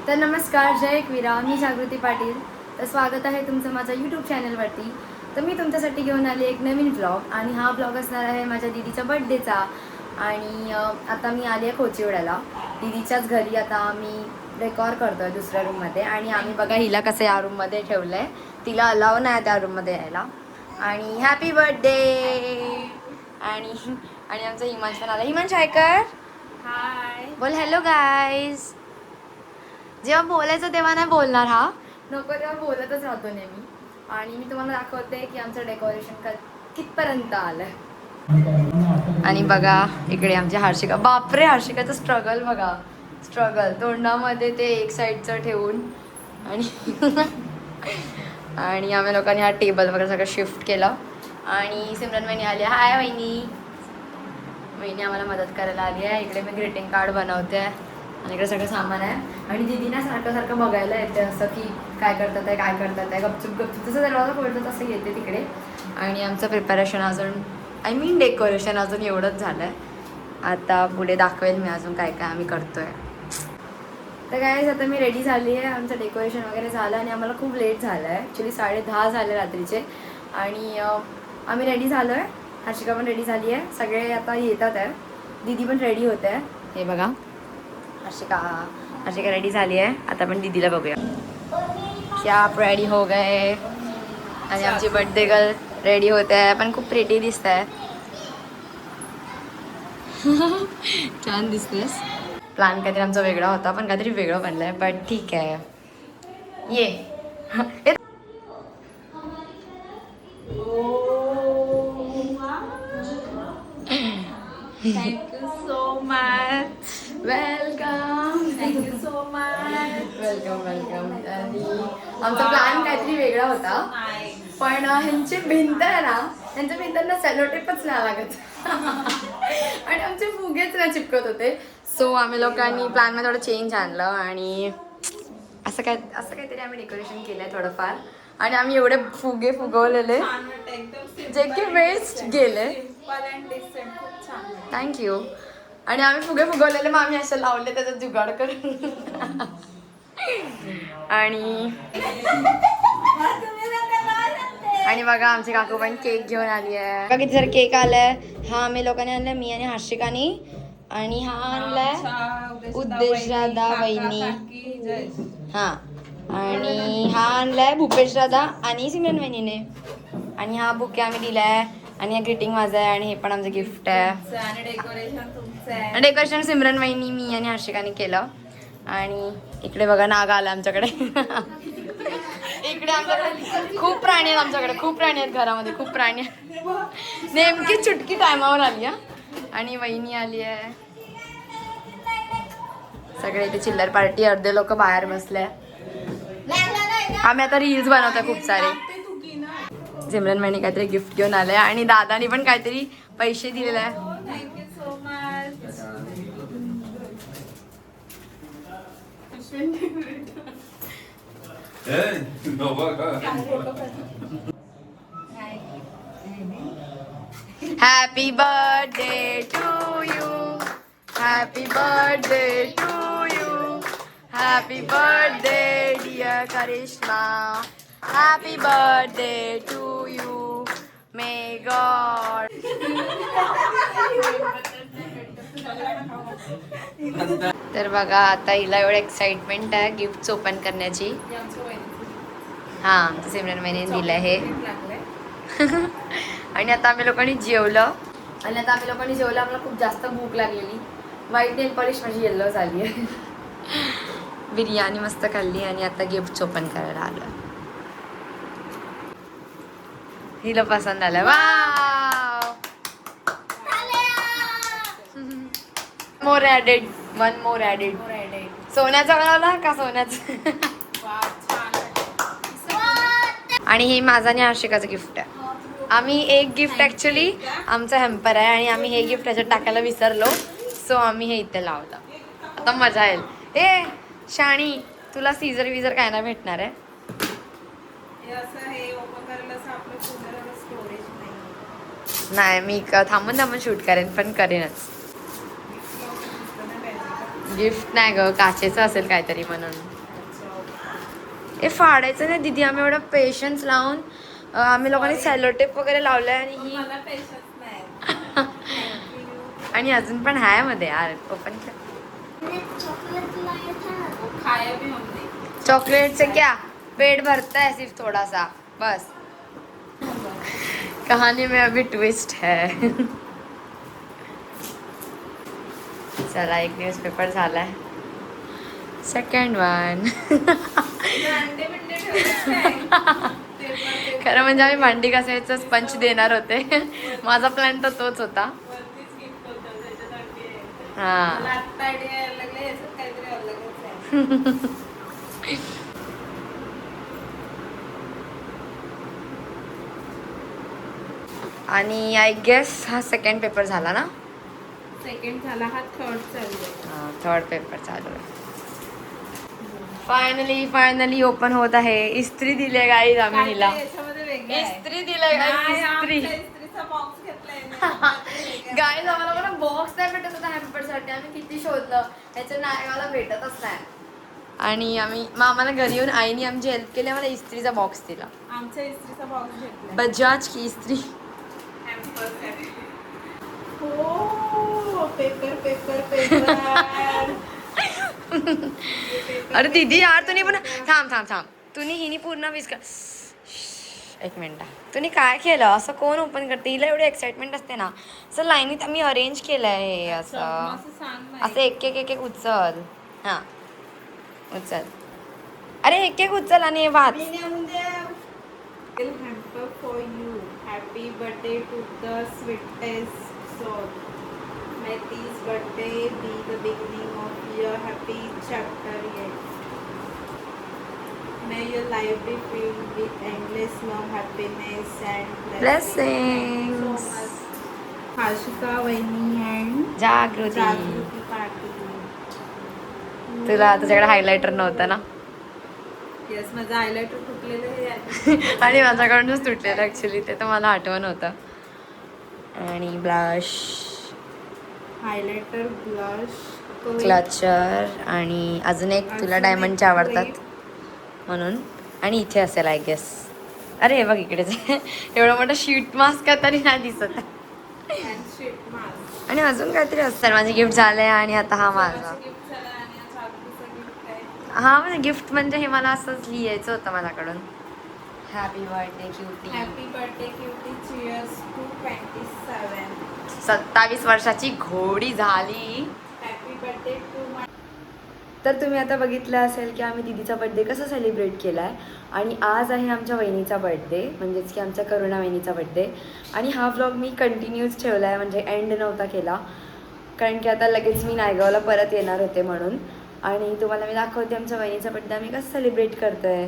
तर नमस्कार, जय एकवीरा. मी जागृती पाटील. तर स्वागत आहे तुमचं माझ्या यूट्यूब चॅनलवरती. तर मी तुमच्यासाठी घेऊन आली एक नवीन ब्लॉग आणि हा ब्लॉग असणार आहे माझ्या दीदीच्या बड्डेचा. आणि आता मी आली आहे कोचिवड्याला दीदीच्याच घरी. आता मी डेकॉर करतो आहे दुसऱ्या रूममध्ये आणि आम्ही बघा हिला कसं या रूममध्ये ठेवलं आहे. तिला अलाव नाही त्या रूममध्ये यायला. आणि हॅपी बर्थडे. आणि आणि आमचा हिमांश पण आला. हिमांश ऐकर हाय बोल हॅलो गाईज. जेव्हा बोलायचं तेव्हा नाही बोलणार हा, नको तेव्हा बोलतच राहतो नेहमी. आणि मी तुम्हाला दाखवते की आमचं डेकोरेशन कितपर्यंत आलंय. आणि बघा इकडे आमची हर्षिका. बापरे, हर्षिकाचं स्ट्रगल बघा. स्ट्रगल तोंडामध्ये ते एक साईडचं ठेवून. आणि आणि आम्ही लोकांनी हा टेबल वगैरे सगळं शिफ्ट केलं. आणि सिमरन वहिनी आली. हाय वहिनी. वहिनी आम्हाला मदत करायला आली आहे. इकडे मी ग्रीटिंग कार्ड बनवते आणि इकडे सगळं सामान आहे. आणि दीदीना सारखं सारखं बघायला येते असं की काय करतात आहे काय करतात आहे. गपचूप गपचूप जसं दरवाजा खोलतं तसं येते तिकडे. आणि आमचं प्रिपरेशन अजून डेकोरेशन अजून एवढंच झालं आहे. आता पुढे दाखवेल मी अजून काय काय आम्ही करतो आहे. तर काय आता मी रेडी झाली आहे. आमचं डेकोरेशन वगैरे झालं आणि आम्हाला खूप लेट झालं आहे. ॲक्च्युली 10:30 झाले रात्रीचे. आणि आम्ही रेडी झालो आहे. हर्षिका पण रेडी झाली आहे. सगळे आता येतात आहे. दीदी पण रेडी होते आहे. हे बघा हर्षिका रेडी झाली आहे. आता आपण दीदीला बघूया. क्या आप रेडी हो गए. आणि आमची बर्थडे गर्ल रेडी होते आहे. पण खूप प्रेटी दिसत आहे. छान दिसतेस. प्लॅन काहीतरी आमचा वेगळा होता पण काहीतरी वेगळं बनलं आहे. बट ठीक आहे. ये thank you so much. Welcome. Thank you so much. Welcome welcome. आणि आमचा प्लॅन काहीतरी वेगळा होता. पण ह्यांची भिंत आहे ना, ह्यांच्या भिंतांना सेलोटेपच नाही लागत. आणि आमचे फुगेच नाही चिपकत होते. सो आम्ही लोकांनी प्लॅनमध्ये थोडं चेंज आणलं आणि असं काहीतरी आम्ही डेकोरेशन केलं आहे थोडंफार. आणि आम्ही एवढे फुगे फुगवलेले जे की वेस्ट गेले. थँक्यू. आणि आम्ही फुगे फुगवलेले मग आम्ही असे लावले त्याचा जुगाड करून. आणि बघा आमची काकू पण केक घेऊन आली आहे. बघा किती सारे केक आलाय. हा आम्ही लोकांनी आणलाय, मी आणि हर्षिकानी. आणि हा आणलाय उद्देशराधा वहिनी. हा आणि हा आणलाय भूपेश राधा आणि सिमरन वहिनीने. आणि हा बुके आम्ही दिलाय. आणि हा ग्रीटिंग माझं आहे. आणि हे पण आमचं गिफ्ट आहे. आणि डेकोरेशन तुमचं आहे. डेकोरेशन सिमरन वहिनी, मी आणि हर्षिकाने केलं. आणि इकडे बघा नाग आला आमच्याकडे. इकडे आमच्याकडे खूप प्राणी आहेत. आमच्याकडे खूप प्राणी आहेत घरामध्ये. खूप प्राणी आहेत. नेमकी चुटकी टायमावर आली आहे. आणि वहिनी आली आहे. सगळे इथे चिल्लर पार्टी. अर्धे लोक बाहेर बसले. आम्ही आता रील्स बनवतोय खूप सारे. सिमरन वहिनी काहीतरी गिफ्ट घेऊन आले. आणि दादानी पण काहीतरी पैसे दिलेले आहे. Thank you so much. Happy birthday to you. Happy birthday to you. Happy birthday dear Karishma. Happy birthday to you. May God. तर बघा आता हिला एवढं एक्साइटमेंट आहे गिफ्ट ओपन करण्याची. हा आमचं सिमरन वहिनीने दिलं आहे. आणि आता आम्ही लोकांनी जेवलं. आम्हाला खूप जास्त भूक लागलेली. व्हाईट नेल पॉलिश माझी येल्लो झाली आहे. बिर्याणी मस्त खाल्ली आणि आता गिफ्ट ओपन करायला आलं. हिला पसंत आलं. वाव. मोर ॲडेड. One more added. सोन्याचा बनवला का सोन्याचं. आणि हे माझं आणि हर्षिकाचं गिफ्ट आहे. आम्ही एक गिफ्ट ॲक्च्युली आमचं हॅम्पर आहे आणि आम्ही हे गिफ्ट त्याच्यात टाकायला विसरलो. सो आम्ही हे इथे लावलं. आता मजा येईल. ए शाणी, तुला सीझर विझर काय नाही भेटणार आहे. नाही मी थांबून शूट करेन पण करेनच. गिफ्ट नाही ग, काचेचं असेल काहीतरी म्हणून. हे फाडायचं नाही दीदी, आम्ही एवढं पेशन्स लावून आम्ही लोकांनी सेलोटेप वगैरे लावलंय आणि ही मला पेशन्स नाही. आणि अजून पण आहे मध्ये यार ओपन खाया भी हमने. चॉकलेट से क्या पेट भरता है सिर्फ थोड़ा सा बस. कहानी में अभी ट्विस्ट है. चला एक न्यूजपेपर झालाय. Second one. अंडे बिंडे ठेवले काय? खरं म्हणजे आम्ही भांडी घासायचं स्पंच देणार होते. माझा प्लॅन तर तोच होता. वरतीच गिफ्ट होतं त्याच्यात अंडे आहे. हा मला आत्ता आयडिया यायला लागले याच्यात काहीतरी अलगच आहे. आणि आय गेस हा सेकंड पेपर झाला ना. सेकंड झाला हा थर्ड चालू आहे. थर्ड पेपर चालू आहे. फायनली ओपन होत आहे. इस्त्री दिले गाईज आम्ही हिला. काहीतरी याच्यामध्ये वेगळं आहे. इस्त्री दिले नाही, इस्त्री. आमच्या इस्त्रीचा बॉक्स घेतलाय. गाईज आम्हाला बॉक्स नाही भेटत होता हॅम्परसाठी. आम्ही किती शोधलं त्याच्या नायगाला भेटतच नाही. आणि आम्हाला घरी येऊन आईने आमची हेल्प केली. आम्हाला इस्त्रीचा बॉक्स दिला. आमच्या इस्त्रीचा बॉक्स घेतलाय. बजाज की इस्त्री. हो पेपर पेपर पेपर. अरे दीदी यार तुम्ही पण थांब तुम्ही हिनी पूर्ण विस्क. एक मिनिट. तुम्ही काय केलं असं कोण ओपन करते. हिला एवढी एक्साइटमेंट असते ना. असं लाईनीत आम्ही अरेंज केलं आहे असं. सांग असं एक एक उचल. हां उचल. अरे एक उचल आणि वाच. Hamper for you. Happy birthday to the sweetest soul. May this birthday be the beginning of your happy chapter yet. May your life be filled with endless love, happiness and Blessings. Hashika, Vaini and Jagruti. Jagruti Patil. तुला तुझ्याकडे highlighter नव्हतं ना. Yes, माझं highlighter फुटलेलं आहे. आणि माझ्याकडूनच तुटलेलं actually. ते तर मला आठवण होतं. आणि ब्लश हायलायटर, ब्लश, क्लचर आणि अजून एक तुला डायमंडचे आवडतात म्हणून. आणि इथे असेल आय गेस. अरे हे बघ इकडेच. एवढं मोठं शीट मास्क तरी नाही दिसत. आणि अजून काहीतरी असतं. माझे गिफ्ट झाले आणि आता हा माझा. हा म्हणजे गिफ्ट म्हणजे हे मला असंच लिहायचं होतं माझ्याकडून. Happy birthday cutie. Happy birthday cutie. Cheers to 27. 27 वर्षाची घोडी झाली. Happy birthday to my. तर तुम्ही आता बघितलं असेल की आम्ही दीदीचा बर्थडे कसा सेलिब्रेट केला आहे. आणि आज आहे आमच्या वहिनीचा बर्थडे म्हणजेच की आमच्या करुणा वहिनीचा बर्थडे. आणि हा व्लॉग मी कंटिन्यूच ठेवला आहे म्हणजे एंड नव्हता केला. कारण की आता लगेच मी नायगावला परत येणार होते म्हणून. आणि तुम्हाला मी दाखवते आमच्या वहिनीचा बर्थडे आम्ही कसं सेलिब्रेट करतोय.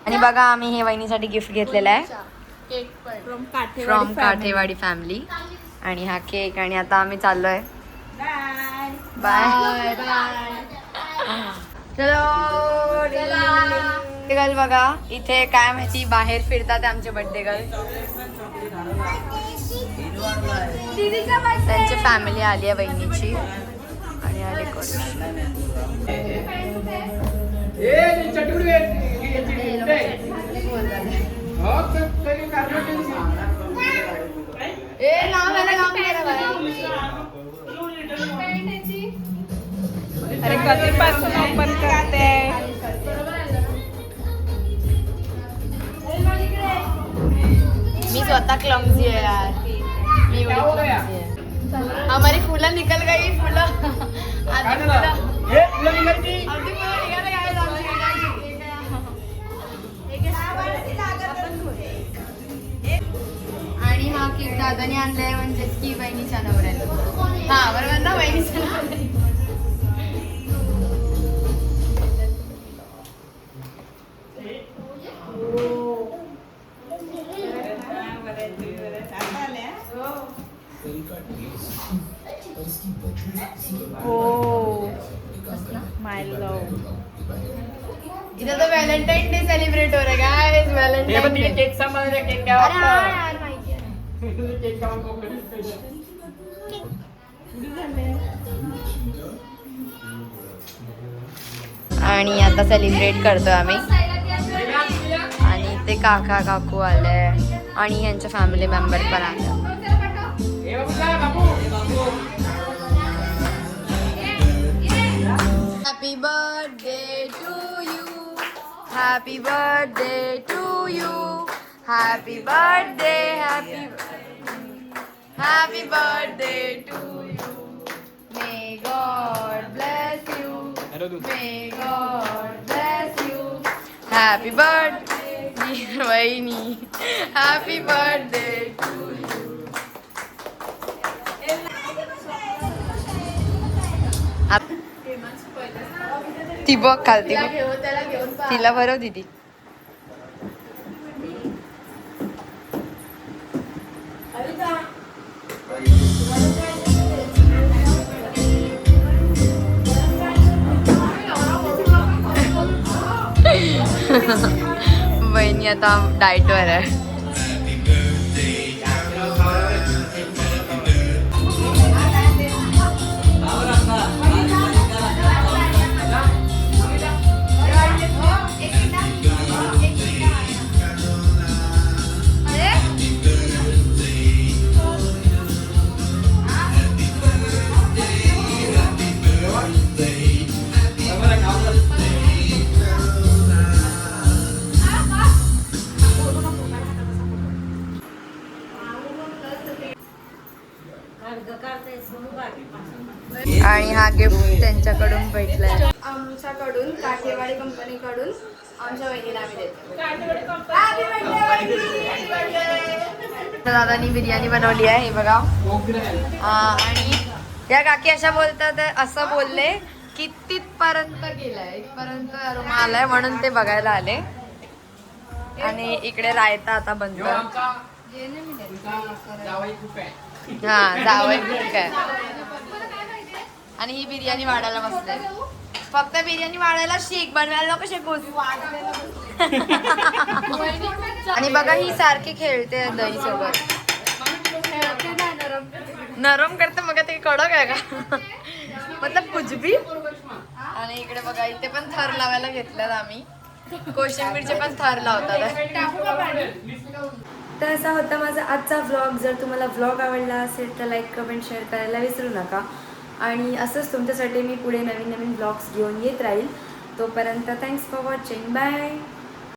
आणि बघा आम्ही हे वहिनीसाठी गिफ्ट घेतलेला आहे केक फ्रॉम काठेवाडी फॅमिली. आणि हा केक. आणि आता आम्ही चाललोय. बाय चलो. गर्ल बघा इथे काय माहिती बाहेर फिरतात आमचे बर्थडे गर्ल. त्यांची फॅमिली आली आहे बहिणीची. आणि आले अरे कधीपासून ओपन करते. मी स्वतः क्लमजी आहे यार. मी एवढी clumsy आहे. हमारी फुलं निकल गई. फुलं आधी फुलं निघाले काय आमची. आणि हा केक दादाने आणलाय म्हणजेच की बहिणीच्या नवऱ्याला. हा बरोबर ना बहिणीच्या नवऱ्याला. माय लव. इधर तो व्हॅलेंटाईन डे सेलिब्रेट हो रहा है गाइस. Valentine day. केक सांभाळा केक अरे हा यार माहिती आहे. केक आणि आता सेलिब्रेट करतोय आम्ही. आणि ते काका काकू आले आणि यांचे फॅमिली मेंबर पण आले. Happy birthday to you, happy birthday to you, happy birthday, happy birthday to you. May God bless you. May God bless you. Happy birthday, dear Vaini. Happy birthday to you. ती बघ खालती तिला भरव दीदी. वहिनी आता डाएटवर आहे. आणि हा गिफ्ट त्यांच्याकडून भेटलाय. आमच्याकडून काठेवाडी कंपनीकडून आमच्या वहिनीला आम्ही देतो. दादानी बिर्याणी बनवली आहे, हे बघा. आणि या काकी अशा बोलतात, असं बोलले की तिथपर्यंत गेलाय, इथपर्यंत अरोमा आलाय म्हणून ते बघायला आले. आणि इकडे रायता आता बनतो. हा जावई खूप काय. आणि ही बिर्याणी वाढायला बसले. फक्त बिर्याणी वाढायला शिक, बनवायला नको शिकूस. आणि बघा ही सारखी खेळते दही सोबत. नरम करते मग ते कडक आहे का मतलब कुछ भी. आणि इकडे बघा इथे पण थर लावायला घेतल्यात आम्ही. कोशिंबीरचे पण थर लावतात. तर असा होता माझा आजचा व्लॉग. जर तुम्हाला व्लॉग आवडला असेल तर लाईक कमेंट शेअर करायला विसरू नका. आणि असंच तुमच्यासाठी मी पुढे नवीन नवीन व्लॉग्स घेऊन येत राहील. तोपर्यंत थँक्स फॉर वॉचिंग. बाय.